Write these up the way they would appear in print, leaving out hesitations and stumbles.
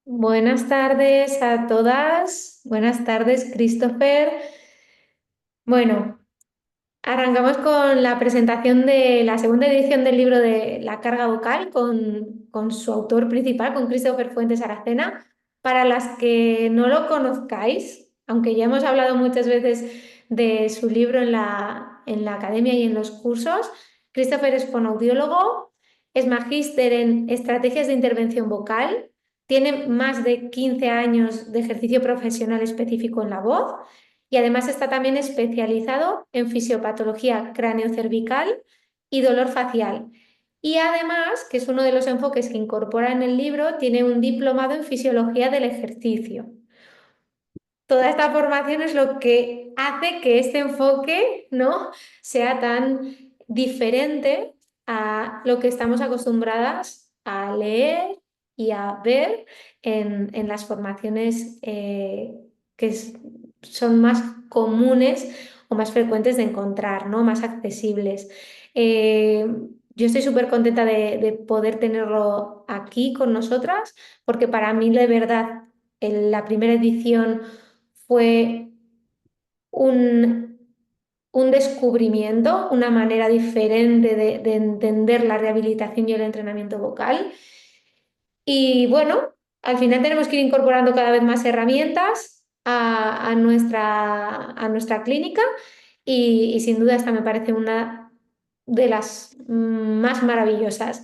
Buenas tardes a todas. Buenas tardes, Christopher. Bueno, arrancamos con la presentación de la segunda edición del libro de La carga vocal con su autor principal, con Christopher Fuentes Aracena. Para las que no lo conozcáis, aunque ya hemos hablado muchas veces de su libro en la academia y en los cursos, Christopher es fonoaudiólogo, es magíster en estrategias de intervención vocal, tiene más de 15 años de ejercicio profesional específico en la voz y además está también especializado en fisiopatología craneocervical y dolor facial. Y además, que es uno de los enfoques que incorpora en el libro, tiene un diplomado en fisiología del ejercicio. Toda esta formación es lo que hace que este enfoque, ¿no?, sea tan diferente a lo que estamos acostumbradas a leer y a ver en las formaciones son más comunes o más frecuentes de encontrar, ¿no?, más accesibles. Eh, yo estoy súper contenta de poder tenerlo aquí con nosotras, porque para mí, de verdad, en la primera edición fue un, un descubrimiento, una manera diferente de entender la rehabilitación y el entrenamiento vocal. Y bueno, al final tenemos que ir incorporando cada vez más herramientas a nuestra clínica y sin duda esta me parece una de las más maravillosas.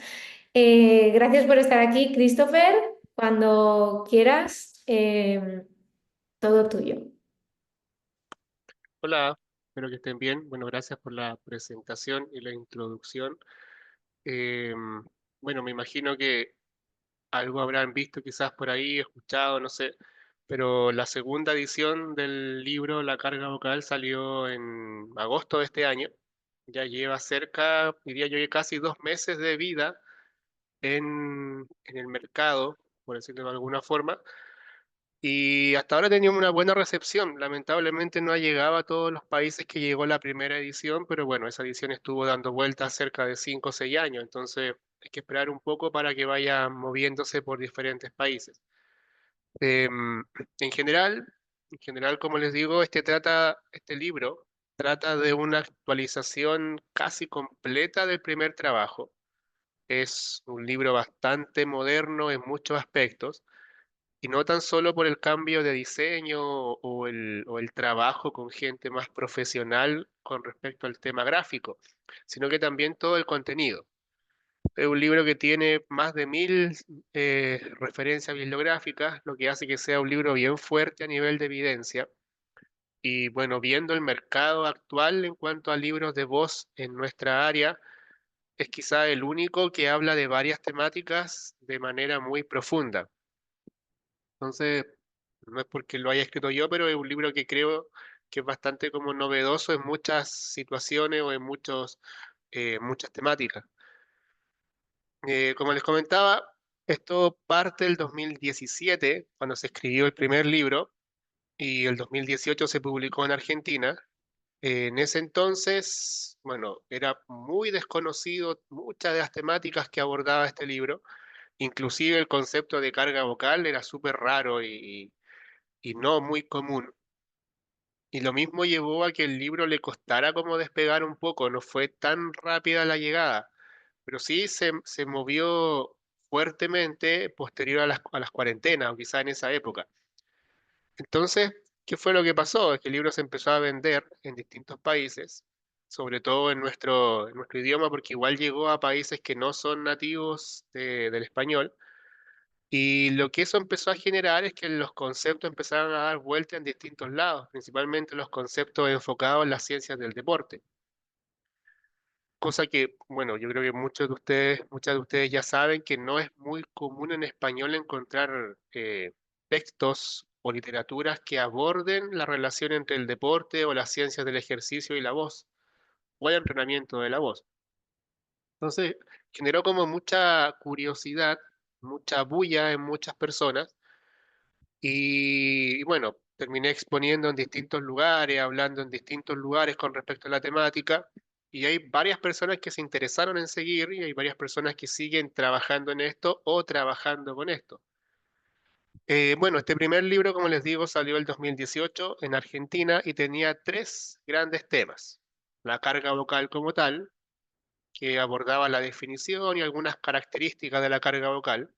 Gracias por estar aquí, Christopher. Cuando quieras, todo tuyo. Hola, espero que estén bien. Bueno, gracias por la presentación y la introducción. Em, bueno, me imagino que algo habrán visto quizás por ahí, escuchado, no sé, pero la segunda edición del libro La carga vocal salió en agosto de este año. Ya lleva cerca, diría yo, que casi 2 meses de vida en el mercado, por decirlo de alguna forma. Y hasta ahora teníamos una buena recepción. Lamentablemente no ha llegado a todos los países que llegó la primera edición, pero bueno, esa edición estuvo dando vueltas cerca de 5 o 6 años, entonces hay que esperar un poco para que vaya moviéndose por diferentes países. Em, en general, como les digo, este libro trata de una actualización casi completa del primer trabajo. Es un libro bastante moderno en muchos aspectos y no tan solo por el cambio de diseño o el trabajo con gente más profesional con respecto al tema gráfico, sino que también todo el contenido. Es un libro que tiene más de 1000 referencias bibliográficas, lo que hace que sea un libro bien fuerte a nivel de evidencia. Y bueno, viendo el mercado actual en cuanto a libros de voz en nuestra área, es quizá el único que habla de varias temáticas de manera muy profunda. Entonces, no es porque lo haya escrito yo, pero es un libro que creo que es bastante como novedoso en muchas situaciones o en muchas temáticas. Como les comentaba, esto parte del 2017, cuando se escribió el primer libro, y el 2018 se publicó en Argentina. En ese entonces, bueno, era muy desconocido muchas de las temáticas que abordaba este libro, inclusive el concepto de carga vocal era súper raro y no muy común. Y lo mismo llevó a que el libro le costara como despegar un poco, no fue tan rápida la llegada, pero sí se movió fuertemente posterior a las cuarentenas, o quizá en esa época. Entonces, ¿qué fue lo que pasó? Es que el libro se empezó a vender en distintos países, sobre todo en nuestro idioma, porque igual llegó a países que no son nativos del español. Y lo que eso empezó a generar es que los conceptos empezaron a dar vuelta en distintos lados, principalmente los conceptos enfocados en las ciencias del deporte. Cosa que, bueno, yo creo que muchas de ustedes ya saben que no es muy común en español encontrar textos o literaturas que aborden la relación entre el deporte o las ciencias del ejercicio y la voz, o el entrenamiento de la voz. Entonces, generó como mucha curiosidad, mucha bulla en muchas personas. Y bueno, terminé exponiendo en distintos lugares, hablando en distintos lugares con respecto a la temática, y hay varias personas que se interesaron en seguir y hay varias personas que siguen trabajando en esto o trabajando con esto. Bueno, este primer libro, como les digo, salió el 2018 en Argentina y tenía tres grandes temas. La carga vocal como tal, que abordaba la definición y algunas características de la carga vocal.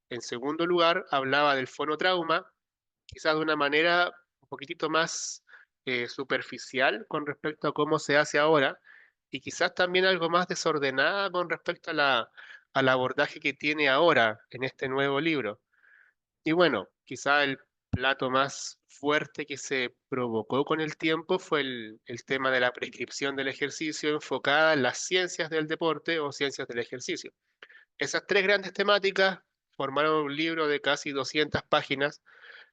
En segundo lugar, hablaba del fonotrauma, quizás de una manera un poquitito más superficial con respecto a cómo se hace ahora, y quizás también algo más desordenada con respecto a al abordaje que tiene ahora en este nuevo libro. Y bueno, quizá el plato más fuerte que se provocó con el tiempo fue el tema de la prescripción del ejercicio enfocada en las ciencias del deporte o ciencias del ejercicio. Esas tres grandes temáticas formaron un libro de casi 200 páginas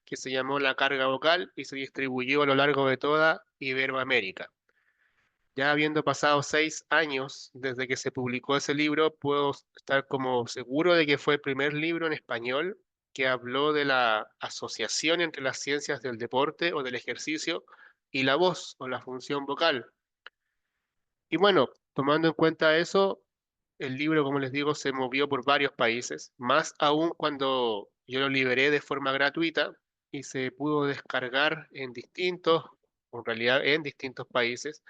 que se llamó La carga vocal y se distribuyó a lo largo de toda Iberoamérica. Ya habiendo pasado 6 años desde que se publicó ese libro, puedo estar como seguro de que fue el primer libro en español que habló de la asociación entre las ciencias del deporte o del ejercicio y la voz o la función vocal. Y bueno, tomando en cuenta eso, el libro, como les digo, se movió por varios países, más aún cuando yo lo liberé de forma gratuita y se pudo descargar en distintos, o en realidad en distintos países,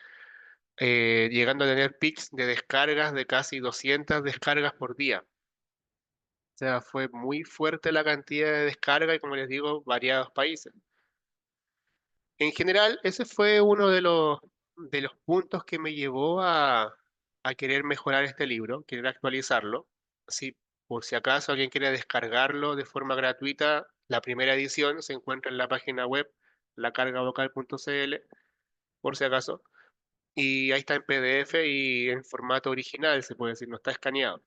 llegando a tener pics de descargas de casi 200 descargas por día. O sea, fue muy fuerte la cantidad de descarga y, como les digo, variados países. En general, ese fue uno de los puntos que me llevó a querer mejorar este libro, querer actualizarlo. Si por si acaso alguien quiere descargarlo de forma gratuita, la primera edición se encuentra en la página web lacargavocal.cl, por si acaso. Y ahí está en PDF y en formato original, se puede decir, no está escaneado.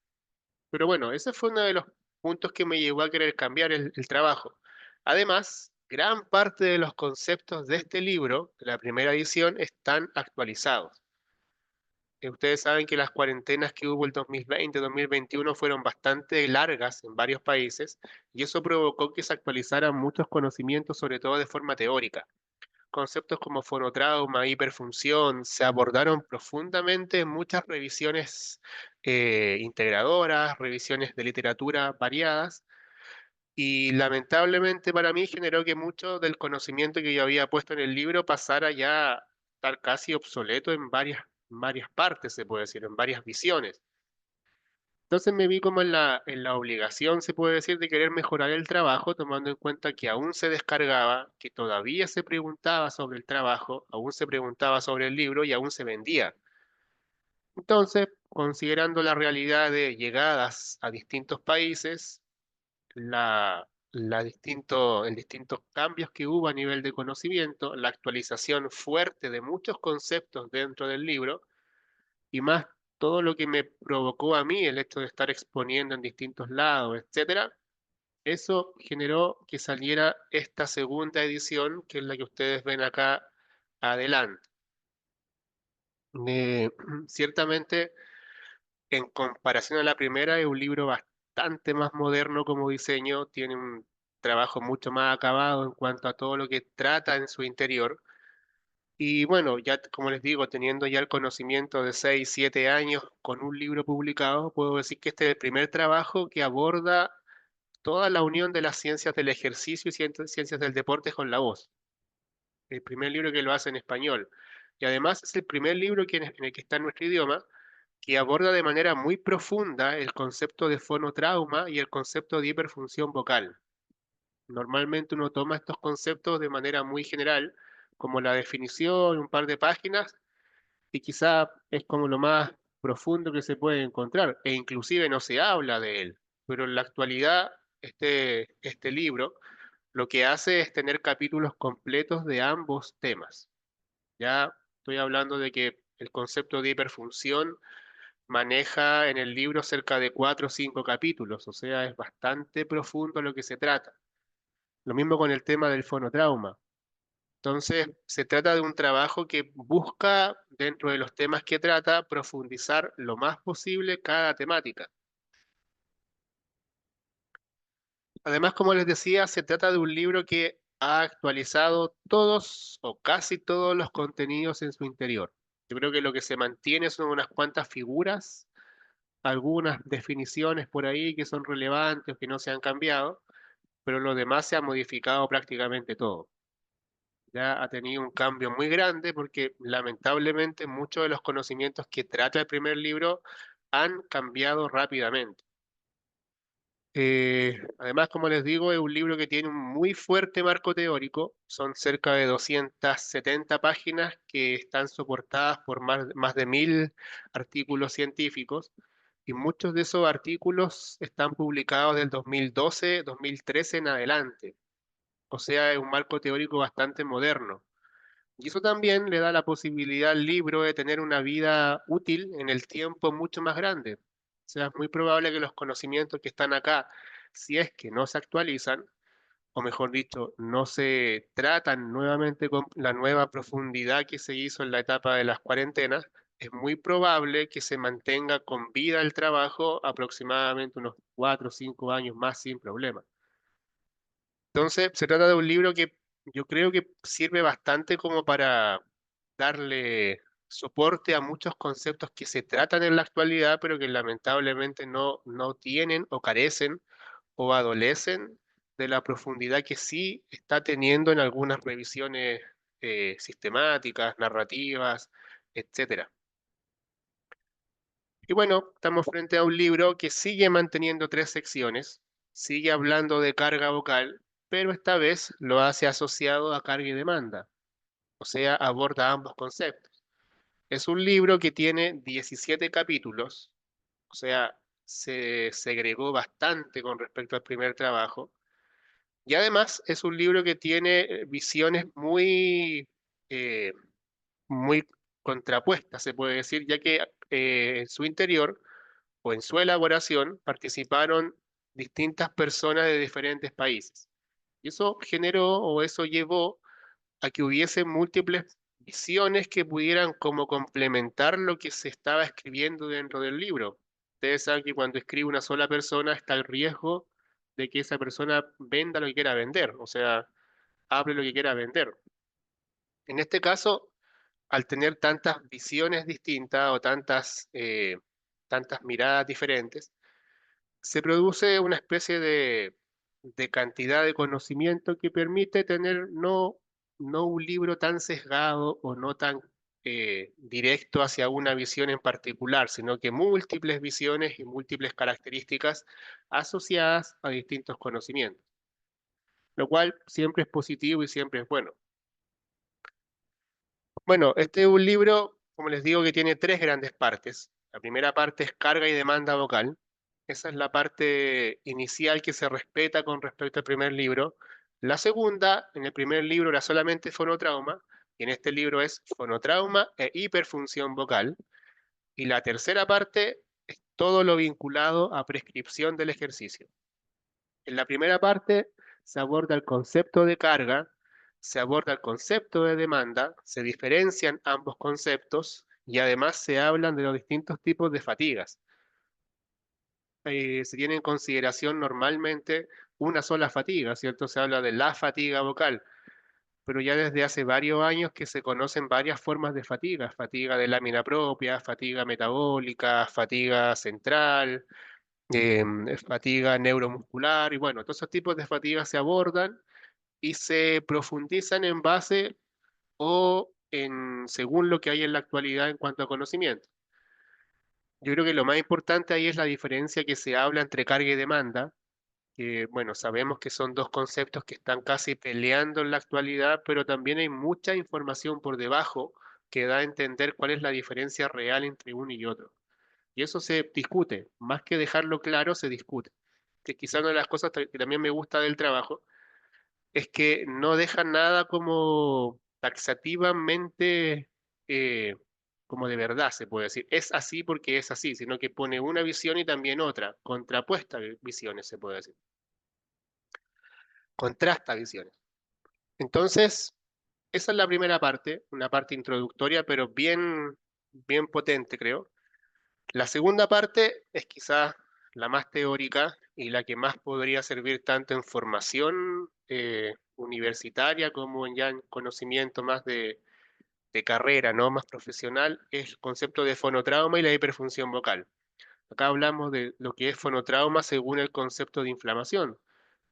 Pero bueno, ese fue uno de los puntos que me llevó a querer cambiar el trabajo. Además, gran parte de los conceptos de este libro, de la primera edición, están actualizados. Ustedes saben que las cuarentenas que hubo el 2020-2021 fueron bastante largas en varios países y eso provocó que se actualizaran muchos conocimientos, sobre todo de forma teórica. Conceptos como fonotrauma, hiperfunción, se abordaron profundamente en muchas revisiones integradoras, revisiones de literatura variadas, y lamentablemente para mí generó que mucho del conocimiento que yo había puesto en el libro pasara ya a estar casi obsoleto en varias partes, se puede decir, en varias visiones. Entonces me vi como en en la obligación, se puede decir, de querer mejorar el trabajo, tomando en cuenta que aún se descargaba, que todavía se preguntaba sobre el trabajo, aún se preguntaba sobre el libro y aún se vendía. Entonces, considerando la realidad de llegadas a distintos países, el distintos cambios que hubo a nivel de conocimiento, la actualización fuerte de muchos conceptos dentro del libro, y más todo lo que me provocó a mí el hecho de estar exponiendo en distintos lados, etcétera, eso generó que saliera esta segunda edición, que es la que ustedes ven acá adelante. Eh, Ciertamente, en comparación a la primera, es un libro bastante más moderno como diseño, tiene un trabajo mucho más acabado en cuanto a todo lo que trata en su interior. Y bueno, ya como les digo, teniendo ya el conocimiento de 6 7 años con un libro publicado, puedo decir que este es el primer trabajo que aborda toda la unión de las ciencias del ejercicio y ciencias del deporte con la voz. El primer libro que lo hace en español. Y además es el primer libro en el que está en nuestro idioma, que aborda de manera muy profunda el concepto de fonotrauma y el concepto de hiperfunción vocal. Normalmente uno toma estos conceptos de manera muy general, como la definición, un par de páginas, y quizá es como lo más profundo que se puede encontrar, e inclusive no se habla de él. Pero en la actualidad, este libro lo que hace es tener capítulos completos de ambos temas. Ya estoy hablando de que el concepto de hiperfunción maneja en el libro cerca de 4 o 5 capítulos, o sea, es bastante profundo lo que se trata. Lo mismo con el tema del fonotrauma. Entonces, se trata de un trabajo que busca, dentro de los temas que trata, profundizar lo más posible cada temática. Además, como les decía, se trata de un libro que ha actualizado todos o casi todos los contenidos en su interior. Yo creo que lo que se mantiene son unas cuantas figuras, algunas definiciones por ahí que son relevantes o que no se han cambiado, pero lo demás se ha modificado prácticamente todo. Ya ha tenido un cambio muy grande porque lamentablemente muchos de los conocimientos que trata el primer libro han cambiado rápidamente. Además, como les digo, es un libro que tiene un muy fuerte marco teórico. Son cerca de 270 páginas que están soportadas por más de 1000 artículos científicos. Y muchos de esos artículos están publicados del 2012, 2013 en adelante. O sea, es un marco teórico bastante moderno. Y eso también le da la posibilidad al libro de tener una vida útil en el tiempo mucho más grande. O sea, es muy probable que los conocimientos que están acá, si es que no se actualizan, o mejor dicho, no se tratan nuevamente con la nueva profundidad que se hizo en la etapa de las cuarentenas, es muy probable que se mantenga con vida el trabajo aproximadamente unos 4 o 5 años más sin problema. Entonces, se trata de un libro que yo creo que sirve bastante como para darle soporte a muchos conceptos que se tratan en la actualidad, pero que lamentablemente no tienen o carecen o adolecen de la profundidad que sí está teniendo en algunas revisiones sistemáticas, narrativas, etcétera. Y bueno, estamos frente a un libro que sigue manteniendo 3 secciones, sigue hablando de carga vocal, pero esta vez lo hace asociado a carga y demanda, o sea, aborda ambos conceptos. Es un libro que tiene 17 capítulos, o sea, se segregó bastante con respecto al primer trabajo, y además es un libro que tiene visiones eh, muy contrapuestas, se puede decir, ya que en su interior o en su elaboración participaron distintas personas de diferentes países. Y eso generó o eso llevó a que hubiese múltiples visiones que pudieran como complementar lo que se estaba escribiendo dentro del libro. Ustedes saben que cuando escribe una sola persona está el riesgo de que esa persona venda lo que quiera vender, o sea, hable lo que quiera vender. En este caso, al tener tantas visiones distintas o tantas miradas diferentes, se produce una especie de cantidad de conocimiento que permite tener no un libro tan sesgado o no tan directo hacia una visión en particular, sino que múltiples visiones y múltiples características asociadas a distintos conocimientos, lo cual siempre es positivo y siempre es bueno. Bueno, este es un libro, como les digo, que tiene 3 grandes partes. La primera parte es carga y demanda vocal. Esa es la parte inicial que se respeta con respecto al primer libro. La segunda, en el primer libro era solamente fonotrauma, y en este libro es fonotrauma e hiperfunción vocal. Y la tercera parte es todo lo vinculado a prescripción del ejercicio. En la primera parte se aborda el concepto de carga, se aborda el concepto de demanda, se diferencian ambos conceptos y además se hablan de los distintos tipos de fatigas. Se tiene en consideración normalmente una sola fatiga, ¿cierto? Se habla de la fatiga vocal, pero ya desde hace varios años que se conocen varias formas de fatiga, fatiga de lámina propia, fatiga metabólica, fatiga central, fatiga neuromuscular, y bueno, todos esos tipos de fatigas se abordan y se profundizan en base o según lo que hay en la actualidad en cuanto a conocimiento. Yo creo que lo más importante ahí es la diferencia que se habla entre carga y demanda, que bueno, sabemos que son dos conceptos que están casi peleando en la actualidad, pero también hay mucha información por debajo que da a entender cuál es la diferencia real entre uno y otro. Y eso se discute, más que dejarlo claro, se discute. Que quizá una de las cosas que también me gusta del trabajo es que no deja nada como taxativamente, eh, como de verdad se puede decir. Es así porque es así, sino que pone una visión y también otra, contrapuesta visiones se puede decir, contrasta visiones. Entonces, esa es la primera parte, una parte introductoria, pero bien potente, creo. La segunda parte es quizás la más teórica y la que más podría servir tanto en formación universitaria como ya en conocimiento más de carrera, ¿no? Más profesional, es el concepto de fonotrauma y la hiperfunción vocal. Acá hablamos de lo que es fonotrauma según el concepto de inflamación.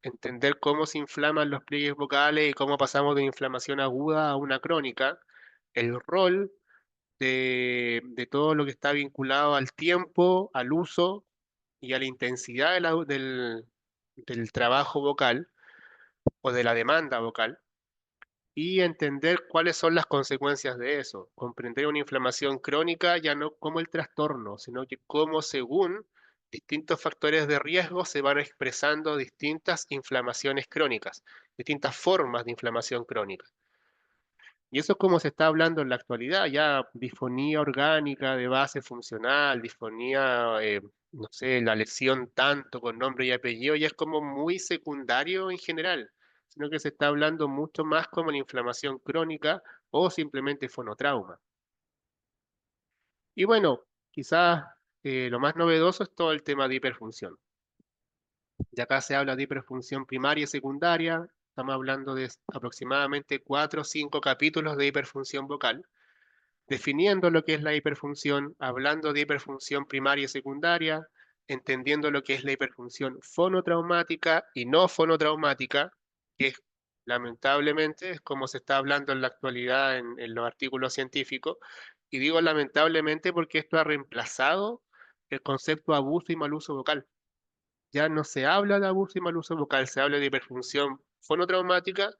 entender cómo se inflaman los pliegues vocales y cómo pasamos de inflamación aguda a una crónica, el rol de todo lo que está vinculado al tiempo, al uso y a la intensidad del trabajo vocal o de la demanda vocal, y entender cuáles son las consecuencias de eso. Comprender una inflamación crónica ya no como el trastorno, sino que cómo según distintos factores de riesgo se van expresando distintas inflamaciones crónicas, distintas formas de inflamación crónica. Y eso es como se está hablando en la actualidad, ya disfonía orgánica de base funcional, disfonía, no sé, la lesión tanto con nombre y apellido, ya es como muy secundario en general, sino que se está hablando mucho más como la inflamación crónica o simplemente fonotrauma. Y bueno, quizás lo más novedoso es todo el tema de hiperfunción. Ya acá se habla de hiperfunción primaria y secundaria, estamos hablando de aproximadamente 4 o 5 capítulos de hiperfunción vocal definiendo lo que es la hiperfunción, hablando de hiperfunción primaria y secundaria, entendiendo lo que es la hiperfunción fonotraumática y no fonotraumática, que lamentablemente es como se está hablando en la actualidad en los artículos científicos, y digo lamentablemente porque esto ha reemplazado el concepto abuso y mal uso vocal. Ya no se habla de abuso y mal uso vocal, se habla de hiperfunción fonotraumática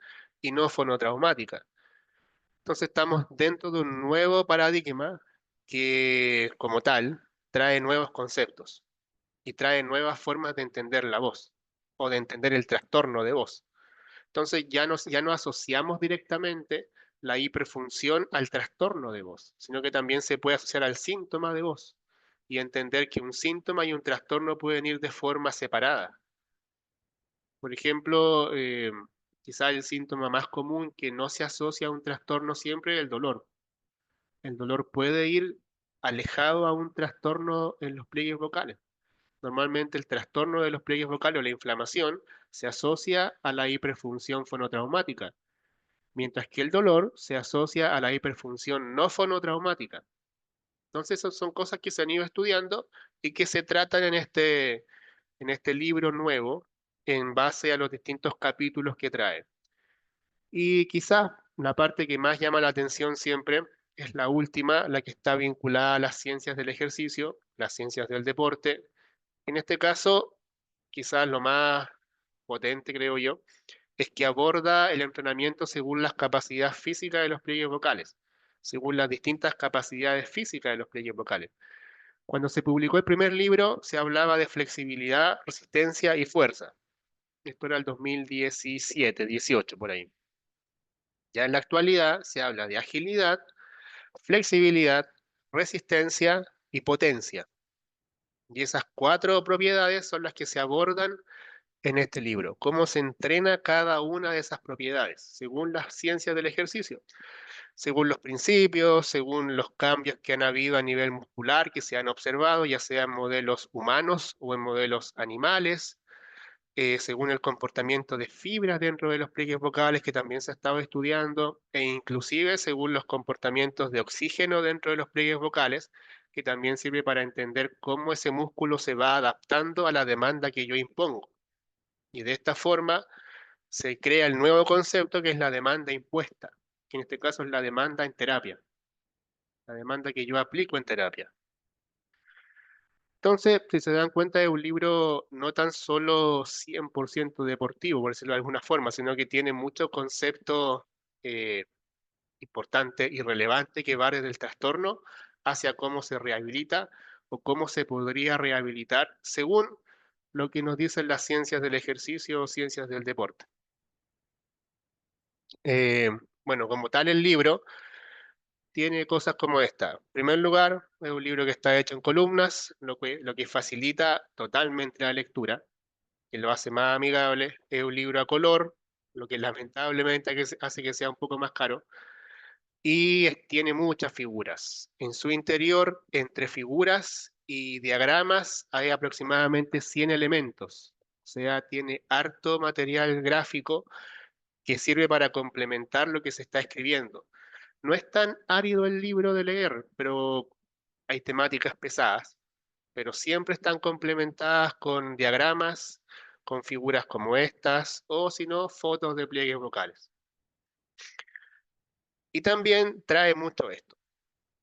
y no fonotraumática. Entonces estamos dentro de un nuevo paradigma que, como tal, trae nuevos conceptos y trae nuevas formas de entender la voz o de entender el trastorno de voz. Entonces ya no asociamos directamente la hiperfunción al trastorno de voz, sino que también se puede asociar al síntoma de voz y entender que un síntoma y un trastorno pueden ir de forma separada. Por ejemplo, quizá el síntoma más común que no se asocia a un trastorno siempre es el dolor. El dolor puede ir alejado a un trastorno en los pliegues vocales. Normalmente el trastorno de los pliegues vocales o la inflamación se asocia a la hiperfunción fonotraumática, mientras que el dolor se asocia a la hiperfunción no fonotraumática. Entonces, esas son cosas que se han ido estudiando y que se tratan en este libro nuevo en base a los distintos capítulos que trae. Y quizás la parte que más llama la atención siempre es la última, la que está vinculada a las ciencias del ejercicio, las ciencias del deporte. En este caso, quizás lo más potente, creo yo, es que aborda el entrenamiento según las capacidades físicas de los pliegues vocales, según las distintas capacidades físicas de los pliegues vocales. Cuando se publicó el primer libro, se hablaba de flexibilidad, resistencia y fuerza. Esto era el 2017, 18 por ahí. Ya en la actualidad se habla de agilidad, flexibilidad, resistencia y potencia. Y esas cuatro propiedades son las que se abordan en este libro. Cómo se entrena cada una de esas propiedades, según las ciencias del ejercicio, según los principios, según los cambios que han habido a nivel muscular que se han observado, ya sea en modelos humanos o en modelos animales, según el comportamiento de fibras dentro de los pliegues vocales que también se ha estado estudiando, e inclusive según los comportamientos de oxígeno dentro de los pliegues vocales, que también sirve para entender cómo ese músculo se va adaptando a la demanda que yo impongo. Y de esta forma se crea el nuevo concepto que es la demanda impuesta, que en este caso es la demanda en terapia, la demanda que yo aplico en terapia. Entonces, si se dan cuenta, es un libro no tan solo 100% deportivo, por decirlo de alguna forma, sino que tiene muchos conceptos eh, importantes y relevantes que van desde el trastorno hacia cómo se rehabilita o cómo se podría rehabilitar según lo que nos dicen las ciencias del ejercicio o ciencias del deporte. Eh, bueno, como tal el libro tiene cosas como esta. En primer lugar, es un libro que está hecho en columnas, lo que facilita totalmente la lectura que lo hace más amigable, es un libro a color, lo que lamentablemente hace que sea un poco más caro, y tiene muchas figuras. En su interior, entre figuras y diagramas, hay aproximadamente 100 elementos, o sea, tiene harto material gráfico que sirve para complementar lo que se está escribiendo. No es tan árido el libro de leer, pero hay temáticas pesadas, pero siempre están complementadas con diagramas, con figuras como estas, o si no, fotos de pliegues vocales. Y también trae mucho esto,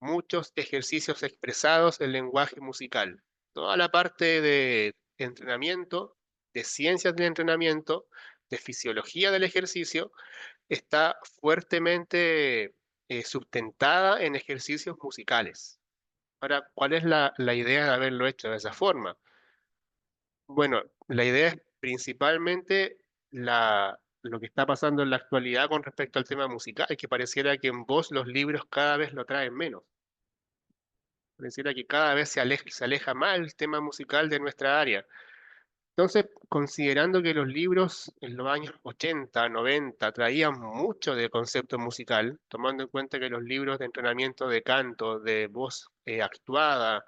muchos ejercicios expresados en lenguaje musical. Toda la parte de entrenamiento, de ciencias del entrenamiento, de fisiología del ejercicio, está fuertemente sustentada en ejercicios musicales. Ahora, ¿cuál es la idea de haberlo hecho de esa forma? Bueno, la idea es principalmente lo que está pasando en la actualidad con respecto al tema musical, que pareciera que en voz los libros cada vez lo traen menos. Pareciera que cada vez se aleja más el tema musical de nuestra área. Entonces, considerando que los libros en los años 80, 90 traían mucho de concepto musical, tomando en cuenta que los libros de entrenamiento de canto, de voz actuada,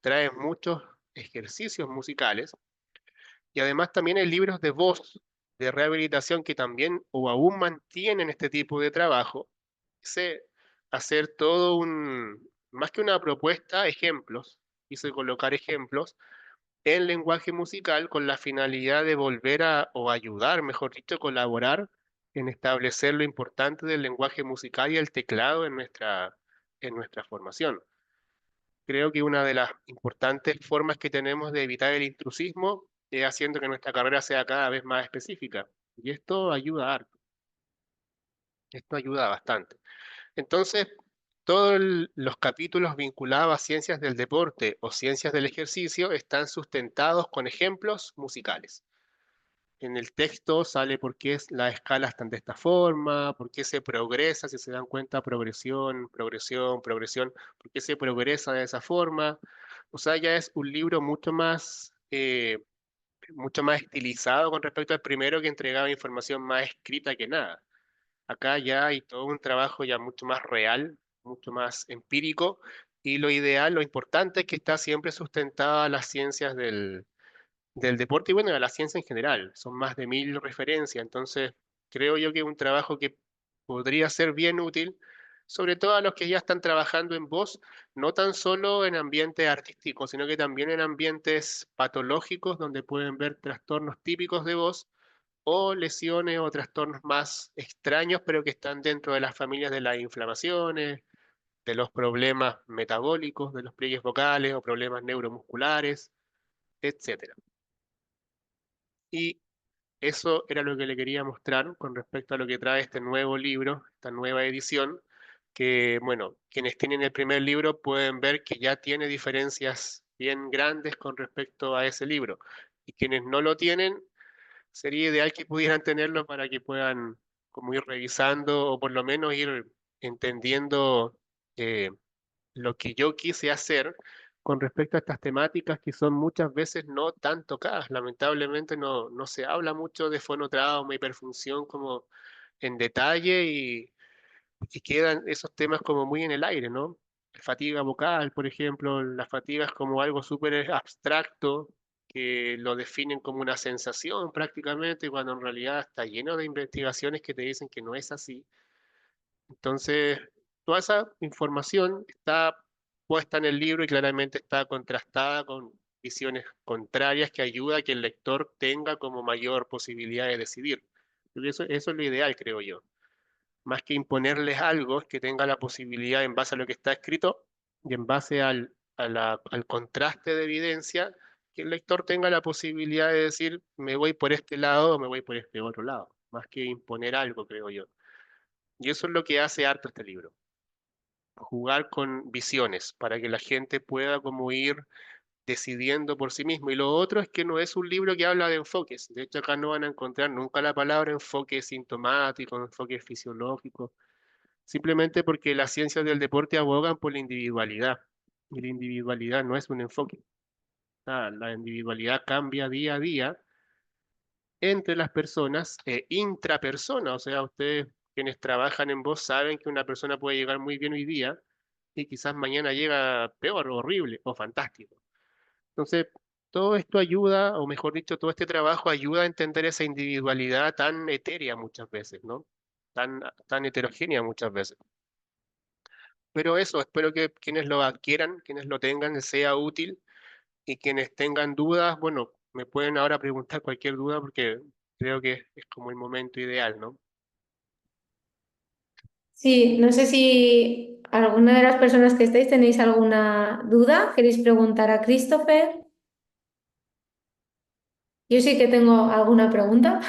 traen muchos ejercicios musicales, y además también hay libros de voz, de rehabilitación que también o aún mantienen este tipo de trabajo, quise hacer todo más que una propuesta, ejemplos, quise colocar ejemplos en lenguaje musical con la finalidad de volver o ayudar, mejor dicho, colaborar en establecer lo importante del lenguaje musical y el teclado en nuestra formación. Creo que una de las importantes formas que tenemos de evitar el intrusismo es haciendo que nuestra carrera sea cada vez más específica. Y esto ayuda harto, esto ayuda bastante. Entonces, todos los capítulos vinculados a ciencias del deporte o ciencias del ejercicio están sustentados con ejemplos musicales. En el texto sale por qué las escalas están de esta forma, por qué se progresa, si se dan cuenta, progresión, progresión, progresión, por qué se progresa de esa forma. O sea, ya es un libro mucho más estilizado con respecto al primero que entregaba información más escrita que nada. Acá ya hay todo un trabajo ya mucho más real, mucho más empírico, y lo ideal, lo importante es que está siempre sustentada a las ciencias del deporte y bueno, a la ciencia en general. Son más de 1000 referencias, entonces creo yo que es un trabajo que podría ser bien útil, sobre todo a los que ya están trabajando en voz, no tan solo en ambientes artísticos, sino que también en ambientes patológicos donde pueden ver trastornos típicos de voz o lesiones o trastornos más extraños, pero que están dentro de las familias de las inflamaciones, de los problemas metabólicos, de los pliegues vocales o problemas neuromusculares, etcétera. Y eso era lo que le quería mostrar con respecto a lo que trae este nuevo libro, esta nueva edición, que, bueno, quienes tienen el primer libro pueden ver que ya tiene diferencias bien grandes con respecto a ese libro. Y quienes no lo tienen, sería ideal que pudieran tenerlo para que puedan como ir revisando o por lo menos ir entendiendo eh, lo que yo quise hacer con respecto a estas temáticas que son muchas veces no tan tocadas. Lamentablemente no se habla mucho de fonotrauma y hiperfunción como en detalle y quedan esos temas como muy en el aire, ¿no? Fatiga vocal, por ejemplo, la fatiga es como algo súper abstracto que lo definen como una sensación prácticamente, cuando en realidad está lleno de investigaciones que te dicen que no es así. Entonces, toda esa información está puesta en el libro y claramente está contrastada con visiones contrarias que ayuda a que el lector tenga como mayor posibilidad de decidir. Porque eso es lo ideal, creo yo. Más que imponerles algo, es que tenga la posibilidad en base a lo que está escrito y en base al contraste de evidencia, que el lector tenga la posibilidad de decir, me voy por este lado o me voy por este otro lado. Más que imponer algo, creo yo. Y eso es lo que hace harto este libro, jugar con visiones para que la gente pueda como ir decidiendo por sí mismo. Y lo otro es que no es un libro que habla de enfoques. De hecho, acá no van a encontrar nunca la palabra enfoque sintomático, enfoque fisiológico, simplemente porque las ciencias del deporte abogan por la individualidad. Y la individualidad no es un enfoque. La individualidad cambia día a día entre las personas e intrapersona. O sea, ustedes quienes trabajan en voz saben que una persona puede llegar muy bien hoy día y quizás mañana llega peor, horrible o fantástico. Entonces, todo esto ayuda, o mejor dicho, todo este trabajo ayuda a entender esa individualidad tan etérea muchas veces, ¿no? Tan heterogénea muchas veces. Pero eso, espero que quienes lo adquieran, quienes lo tengan, les sea útil y quienes tengan dudas, bueno, me pueden ahora preguntar cualquier duda porque creo que es como el momento ideal, ¿no? Sí, no sé si alguna de las personas que estáis tenéis alguna duda, queréis preguntar a Christopher. Yo sí que tengo alguna pregunta,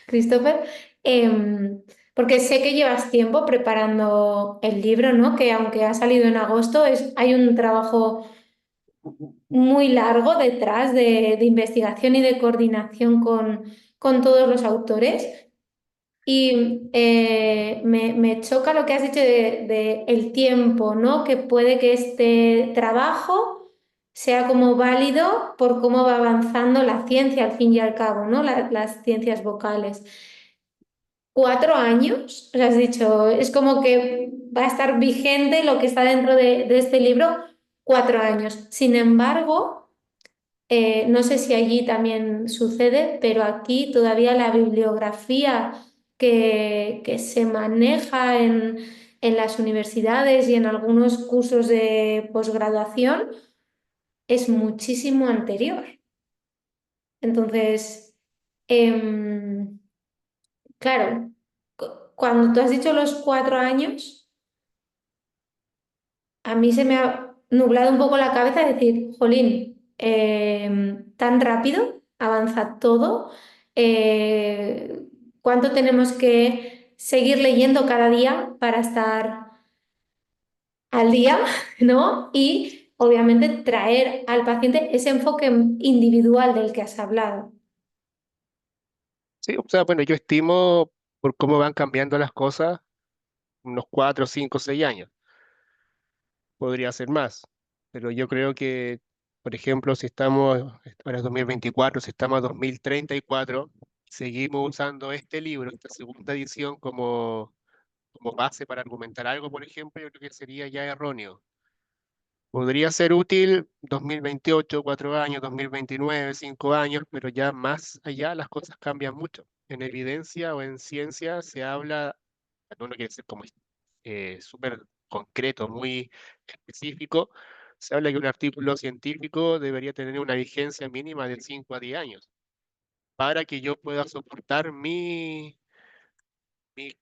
Christopher, Em, porque sé que llevas tiempo preparando el libro, ¿no? Que aunque ha salido en agosto, hay un trabajo muy largo detrás de investigación y de coordinación con todos los autores. Y me choca lo que has dicho de el tiempo, ¿no? Que puede que este trabajo sea como válido por cómo va avanzando la ciencia al fin y al cabo, ¿no? Las ciencias vocales. 4 años, o sea, has dicho, es como que va a estar vigente lo que está dentro de este libro 4 años. Sin embargo, no sé si allí también sucede, pero aquí todavía la bibliografía que se maneja en las universidades y en algunos cursos de posgraduación es muchísimo anterior. Entonces, em, claro, cuando tú has dicho los 4 años, a mí se me ha nublado un poco la cabeza de decir, jolín, tan rápido avanza todo. eh, ¿Cuánto tenemos que seguir leyendo cada día para estar al día, ¿no? Y obviamente traer al paciente ese enfoque individual del que has hablado. Sí, o sea, bueno, yo estimo por cómo van cambiando las cosas, unos 4, 5, 6 años. Podría ser más, pero yo creo que, por ejemplo, si estamos, ahora es 2024, si estamos a 2034, seguimos usando este libro, esta segunda edición como base para argumentar algo, por ejemplo, yo creo que sería ya erróneo. Podría ser útil 2028, 4 años, 2029, 5 años, pero ya más allá las cosas cambian mucho. En evidencia o en ciencia se habla, no quiere ser como súper concreto, muy específico, se habla que un artículo científico debería tener una vigencia mínima de 5 a 10 años para que yo pueda soportar mi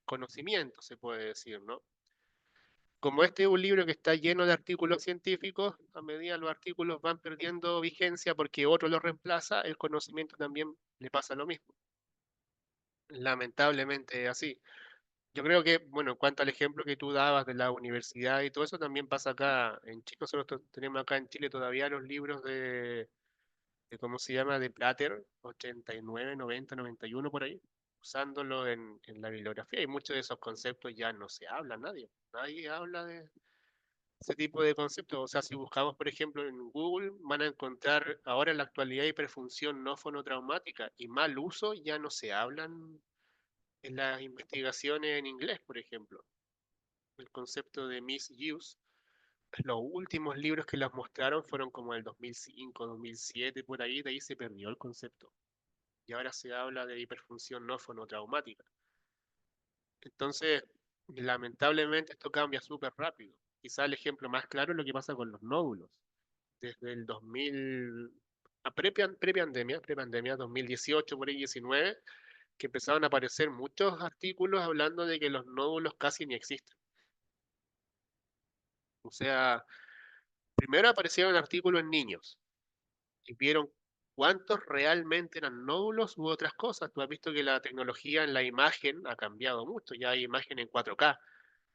conocimiento, se puede decir, ¿no? Como este es un libro que está lleno de artículos científicos, a medida los artículos van perdiendo vigencia porque otro los reemplaza, el conocimiento también le pasa lo mismo. Lamentablemente es así. Yo creo que, bueno, en cuanto al ejemplo que tú dabas de la universidad y todo eso, también pasa acá en Chile. Nosotros tenemos acá en Chile todavía los libros ¿cómo se llama? De Plater, 89, 90, 91 por ahí, usándolo en la bibliografía. Y muchos de esos conceptos ya no se habla, nadie habla de ese tipo de conceptos. O sea, si buscamos, por ejemplo, en Google, van a encontrar ahora en la actualidad hiperfunción no fonotraumática y mal uso ya no se hablan en las investigaciones en inglés, por ejemplo. El concepto de misuse, los últimos libros que los mostraron fueron como el 2005, 2007, por ahí, de ahí se perdió el concepto. Y ahora se habla de hiperfunción no fonotraumática. Entonces, lamentablemente esto cambia súper rápido. Quizá el ejemplo más claro es lo que pasa con los nódulos. Desde el 2000, pre-pandemia, 2018, por ahí 19, que empezaron a aparecer muchos artículos hablando de que los nódulos casi ni existen. O sea, primero aparecieron artículos en niños y vieron cuántos realmente eran nódulos u otras cosas. Tú has visto que la tecnología en la imagen ha cambiado mucho, ya hay imagen en 4K.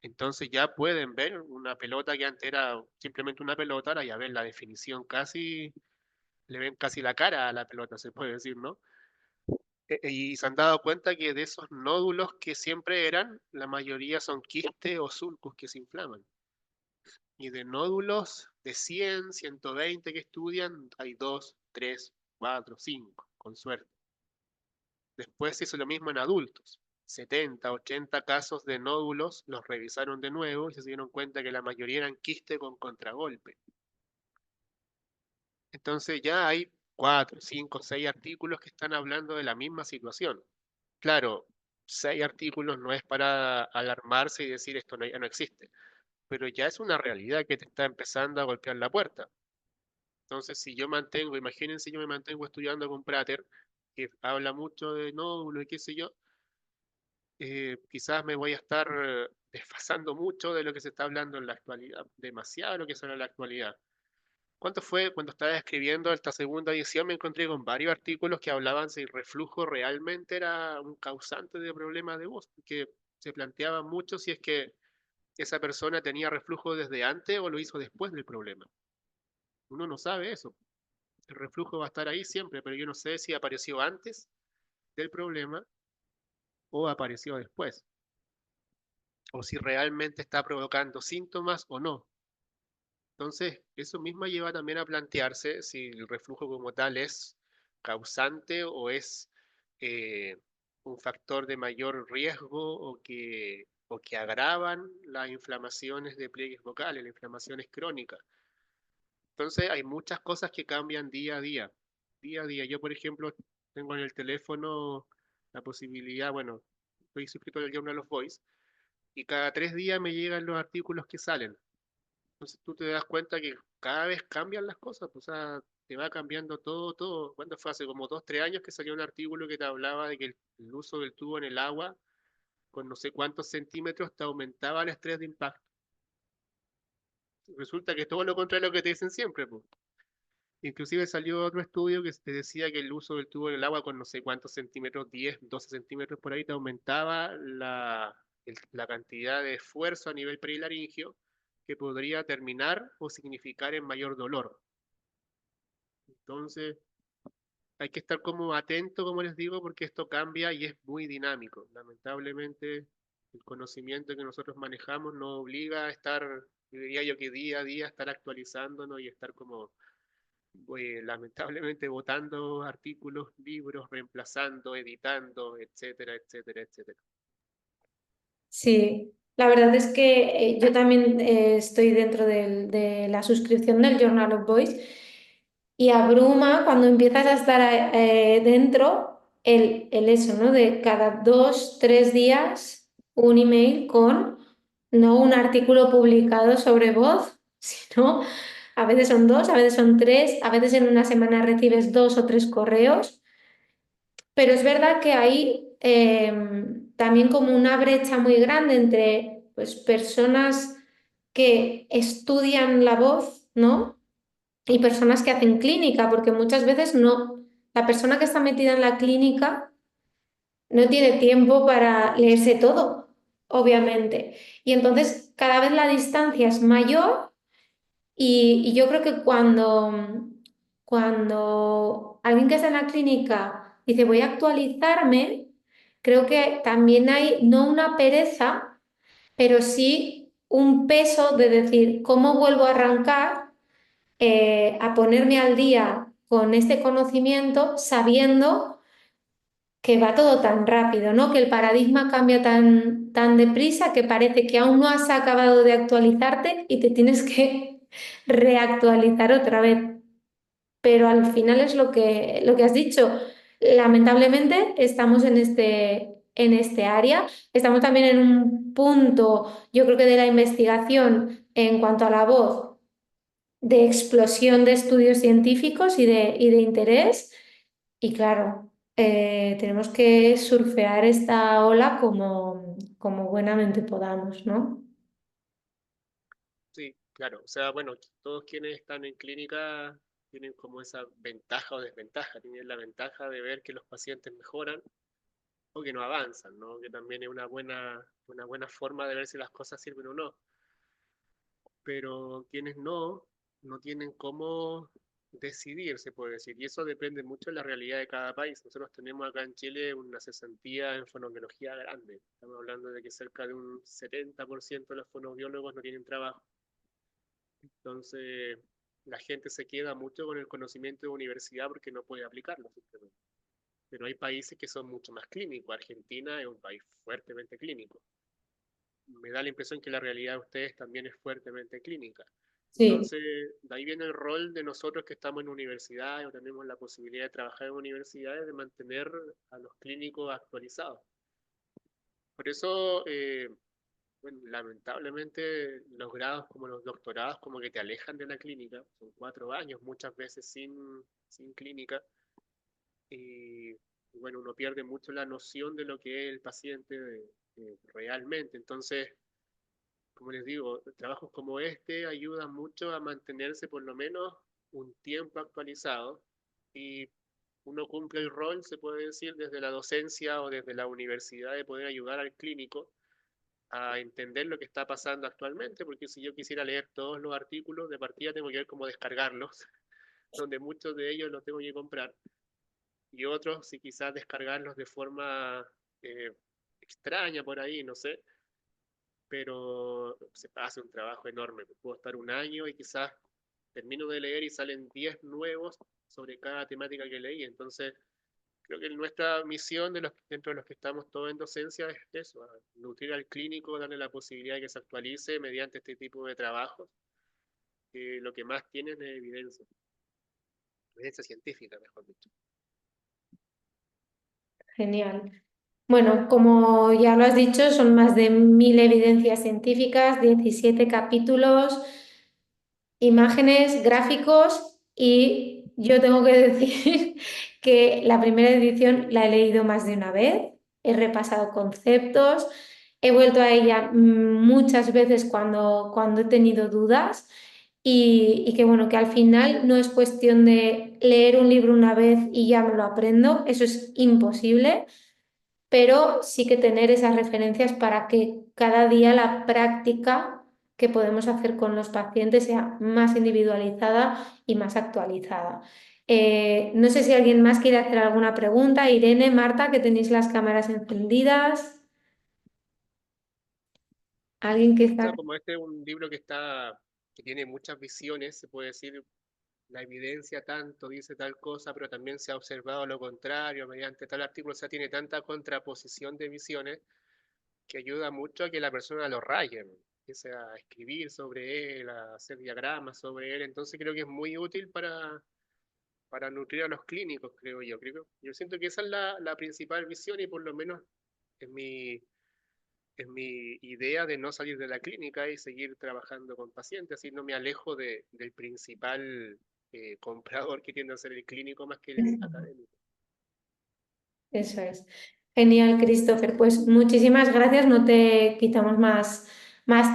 Entonces ya pueden ver una pelota que antes era simplemente una pelota, ahora ya ven la definición casi, le ven casi la cara a la pelota, se puede decir, ¿no? Y se han dado cuenta que de esos nódulos que siempre eran, la mayoría son quistes o sulcos que se inflaman. Y de nódulos de 100, 120 que estudian, hay 2, 3, 4, 5, con suerte. Después se hizo lo mismo en adultos. 70, 80 casos de nódulos los revisaron de nuevo y se dieron cuenta que la mayoría eran quiste con contragolpe. Entonces ya hay 4, 5, 6 artículos que están hablando de la misma situación. Claro, 6 artículos no es para alarmarse y decir esto no, ya no existe, pero ya es una realidad que te está empezando a golpear la puerta. Entonces, si yo mantengo, imagínense, yo me mantengo estudiando con Prater, que habla mucho de nódulos y qué sé yo, quizás me voy a estar desfasando mucho de lo que se está hablando en la actualidad, demasiado de lo que suena en la actualidad. ¿Cuánto fue cuando estaba escribiendo esta segunda edición? Me encontré con varios artículos que hablaban si el reflujo realmente era un causante de problemas de voz, que se planteaba mucho si es que esa persona tenía reflujo desde antes o lo hizo después del problema. Uno no sabe eso. El reflujo va a estar ahí siempre, pero yo no sé si apareció antes del problema o apareció después, o si realmente está provocando síntomas o no. Entonces, eso mismo lleva también a plantearse si el reflujo como tal es causante o es eh, un factor de mayor riesgo o que agravan las inflamaciones de pliegues vocales, las inflamaciones crónicas. Entonces, hay muchas cosas que cambian día a día. Día a día. Yo, por ejemplo, tengo en el teléfono la posibilidad, bueno, estoy suscrito al Journal of Voice y cada 3 días me llegan los artículos que salen. Entonces tú te das cuenta que cada vez cambian las cosas, pues, o sea, te va cambiando todo, todo. ¿Cuándo fue? Hace como 2, 3 años que salió un artículo que te hablaba de que el uso del tubo en el agua con no sé cuántos centímetros te aumentaba el estrés de impacto. Resulta que es todo lo contrario a lo que te dicen siempre, pues. Inclusive salió otro estudio que te decía que el uso del tubo en el agua con no sé cuántos centímetros, 10, 12 centímetros por ahí, te aumentaba la cantidad de esfuerzo a nivel perilaringio que podría terminar o significar en mayor dolor. Entonces, hay que estar como atento, como les digo, porque esto cambia y es muy dinámico. Lamentablemente, el conocimiento que nosotros manejamos nos obliga a estar, diría yo que día a día, estar actualizándonos y estar como lamentablemente votando artículos, libros, reemplazando, editando, etcétera, etcétera, etcétera. Sí, la verdad es que yo también estoy dentro de la suscripción del Journal of Voice y abruma cuando empiezas a estar dentro el eso, ¿no? De cada 2, 3 días un email con no un artículo publicado sobre voz, sino a veces son dos, a veces son tres, a veces en una semana recibes 2 o 3 correos. Pero es verdad que hay también como una brecha muy grande entre pues, personas que estudian la voz, ¿no? Y personas que hacen clínica, porque muchas veces no, la persona que está metida en la clínica no tiene tiempo para leerse todo, obviamente. Y entonces cada vez la distancia es mayor y yo creo que cuando alguien que está en la clínica dice voy a actualizarme, creo que también hay no una pereza, pero sí un peso de decir cómo vuelvo a arrancar, a ponerme al día con este conocimiento sabiendo que va todo tan rápido, ¿no? Que el paradigma cambia tan deprisa que parece que aún no has acabado de actualizarte y te tienes que reactualizar otra vez. Pero al final es lo que has dicho. Lamentablemente estamos en este área. Estamos también en un punto, yo creo que de la investigación en cuanto a la voz, de explosión de estudios científicos y de interés. Y claro, tenemos que surfear esta ola como buenamente podamos, ¿no? Sí, claro. O sea, bueno, todos quienes están en clínica tienen como esa ventaja o desventaja. Tienen la ventaja de ver que los pacientes mejoran o que no avanzan, ¿no? Que también es una buena forma de ver si las cosas sirven o no. Pero quienes no tienen cómo decidir, se puede decir. Y eso depende mucho de la realidad de cada país. Nosotros tenemos acá en Chile una cesantía en fonoaudiología grande. Estamos hablando de que cerca de un 70% de los fonoaudiólogos no tienen trabajo. Entonces, la gente se queda mucho con el conocimiento de universidad porque no puede aplicarlo simplemente. Pero hay países que son mucho más clínicos. Argentina es un país fuertemente clínico. Me da la impresión que la realidad de ustedes también es fuertemente clínica. Sí. Entonces, de ahí viene el rol de nosotros que estamos en universidades o tenemos la posibilidad de trabajar en universidades, de mantener a los clínicos actualizados. Por eso, bueno, lamentablemente los grados como los doctorados como que te alejan de la clínica, son 4 años muchas veces sin clínica y bueno, uno pierde mucho la noción de lo que es el paciente realmente. Entonces, como les digo, trabajos como este ayudan mucho a mantenerse por lo menos un tiempo actualizado y uno cumple el rol, se puede decir, desde la docencia o desde la universidad de poder ayudar al clínico a entender lo que está pasando actualmente, porque si yo quisiera leer todos los artículos, de partida tengo que ver cómo descargarlos, donde muchos de ellos los tengo que comprar, y otros, si quizás descargarlos de forma eh, extraña por ahí, no sé, pero se hace un trabajo enorme. Puedo estar un año y quizás termino de leer y salen 10 nuevos sobre cada temática que leí, entonces creo que nuestra misión dentro de los que estamos todos en docencia es eso, nutrir al clínico, darle la posibilidad de que se actualice mediante este tipo de trabajos, que lo que más tienen es evidencia científica, mejor dicho. Genial. Bueno, como ya lo has dicho, son más de 1.000 evidencias científicas, 17 capítulos, imágenes, gráficos y yo tengo que decir que la primera edición la he leído más de una vez, he repasado conceptos, he vuelto a ella muchas veces cuando he tenido dudas y que bueno, que al final no es cuestión de leer un libro una vez y ya me lo aprendo, eso es imposible, pero sí que tener esas referencias para que cada día la práctica que podemos hacer con los pacientes sea más individualizada y más actualizada. No sé si alguien más quiere hacer alguna pregunta. Irene, Marta, que tenéis las cámaras encendidas. ¿Alguien que O sea, está? como este es un libro que tiene muchas visiones, se puede decir, la evidencia tanto dice tal cosa, pero también se ha observado lo contrario mediante tal artículo, o sea, tiene tanta contraposición de visiones que ayuda mucho a que la persona lo raye, ¿no? Empiece a escribir sobre él, a hacer diagramas sobre él. Entonces creo que es muy útil para nutrir a los clínicos, creo yo. Yo siento que esa es la principal visión y por lo menos es mi idea de no salir de la clínica y seguir trabajando con pacientes, así no me alejo del principal comprador que tiende a ser el clínico más que el académico. Eso es. Genial, Christopher. Pues muchísimas gracias. No te quitamos más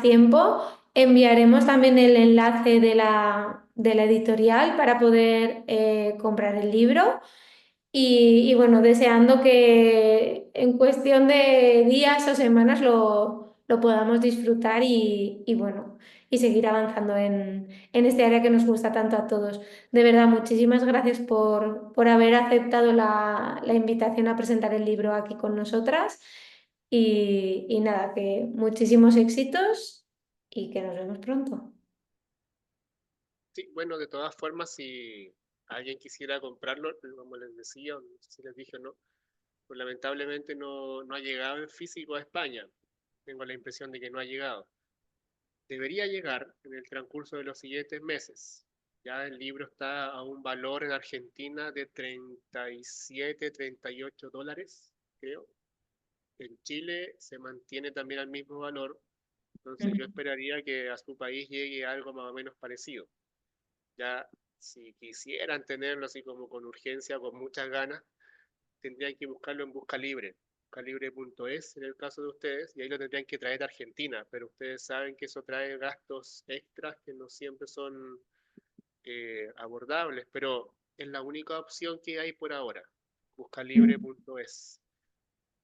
tiempo. Enviaremos también el enlace de la editorial para poder comprar el libro. Y bueno, deseando que en cuestión de días o semanas lo podamos disfrutar y bueno, y seguir avanzando en este área que nos gusta tanto a todos. De verdad, muchísimas gracias por haber aceptado la invitación a presentar el libro aquí con nosotras. Y nada, que muchísimos éxitos y que nos vemos pronto. Sí, bueno, de todas formas, si alguien quisiera comprarlo, como les decía, no sé si les dije o no, pues lamentablemente no ha llegado en físico a España. Tengo la impresión de que no ha llegado. Debería llegar en el transcurso de los siguientes meses. Ya el libro está a un valor en Argentina de 37, $38, creo. En Chile se mantiene también al mismo valor, entonces yo esperaría que a su país llegue algo más o menos parecido. Ya si quisieran tenerlo así como con urgencia, con muchas ganas, tendrían que buscarlo en Busca Libre, buscalibre.es en el caso de ustedes, y ahí lo tendrían que traer a Argentina, pero ustedes saben que eso trae gastos extras que no siempre son abordables, pero es la única opción que hay por ahora, buscalibre.es.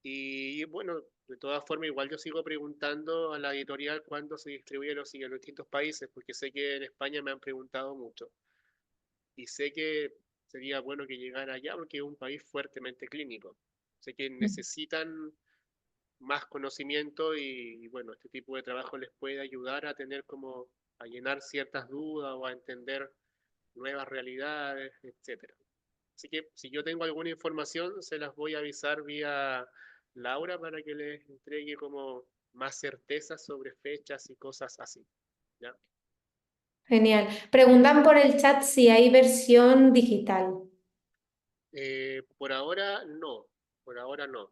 Y bueno, de todas formas, igual yo sigo preguntando a la editorial cuándo se distribuye en los distintos países, porque sé que en España me han preguntado mucho. Y sé que sería bueno que llegara allá porque es un país fuertemente clínico. Sé que necesitan más conocimiento y bueno, este tipo de trabajo les puede ayudar a tener como a llenar ciertas dudas o a entender nuevas realidades, etcétera. Así que si yo tengo alguna información, se las voy a avisar vía Laura para que les entregue como más certezas sobre fechas y cosas así. ¿Ya? Genial. Preguntan por el chat si hay versión digital. Por ahora no, por ahora no.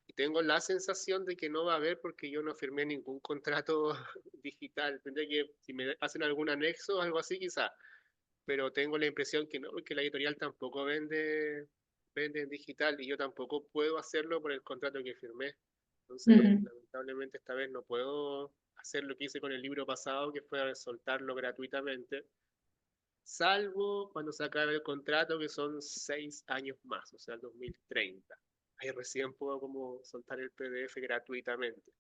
Y tengo la sensación de que no va a haber porque yo no firmé ningún contrato digital. Tendría que, si me hacen algún anexo o algo así, quizá. Pero tengo la impresión que no, porque la editorial tampoco vende en digital y yo tampoco puedo hacerlo por el contrato que firmé. Entonces, Ujú. lamentablemente esta vez no puedo hacer lo que hice con el libro pasado, que fue soltarlo gratuitamente, salvo cuando se acabe el contrato, que son 6 años más, o sea, el 2030. Ahí recién puedo como soltar el PDF gratuitamente.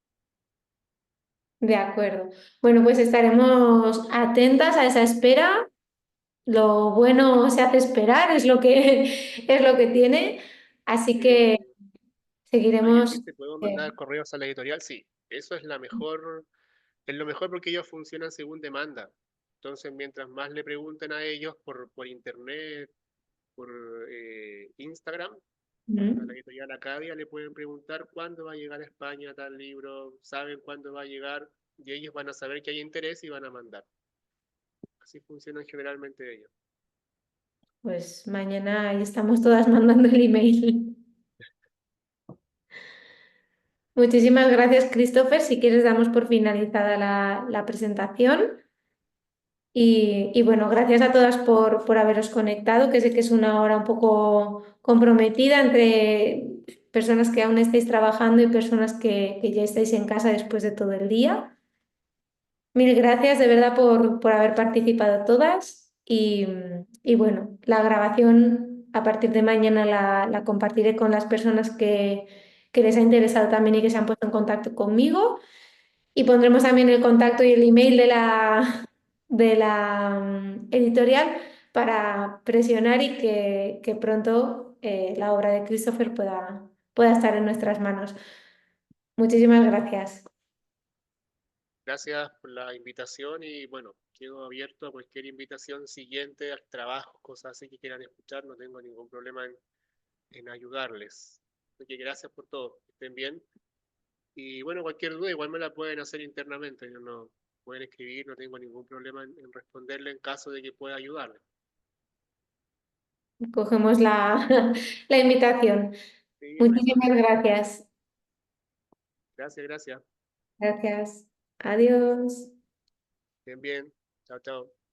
De acuerdo. Bueno, pues estaremos atentas a esa espera. Lo bueno se hace esperar, es lo que, es lo que tiene. Así que Eh, Ayer seguiremos. viste, podemos mandar correos a la editorial, sí. Eso es es lo mejor porque ellos funcionan según demanda. Entonces, mientras más le pregunten a ellos por internet, por Instagram, a la Ujú. editorial Acadia le pueden preguntar cuándo va a llegar a España tal libro, saben cuándo va a llegar y ellos van a saber que hay interés y van a mandar. Así funcionan generalmente ellos. Pues mañana ahí estamos todas mandando el email. Muchísimas gracias, Christopher. Si quieres, damos por finalizada la presentación. Y bueno, gracias a todas por haberos conectado, que sé que es una hora un poco comprometida entre personas que aún estáis trabajando y personas que ya estáis en casa después de todo el día. Mil gracias de verdad por haber participado todas y bueno, la grabación a partir de mañana la compartiré con las personas que les ha interesado también y que se han puesto en contacto conmigo. Y pondremos también el contacto y el email de la editorial para presionar y que pronto la obra de Christopher pueda estar en nuestras manos. Muchísimas gracias. Gracias por la invitación y bueno, quedo abierto a cualquier invitación siguiente, a trabajos, cosas así que quieran escuchar, no tengo ningún problema en ayudarles. Así que gracias por todo, que estén bien. Y bueno, cualquier duda igual me la pueden hacer internamente, yo no pueden escribir, no tengo ningún problema en responderle en caso de que pueda ayudarles. Cogemos la invitación. Sí, no hay Muchísimas problema. gracias. Gracias, gracias. Gracias. Adiós. Estén bien. Chao, chao.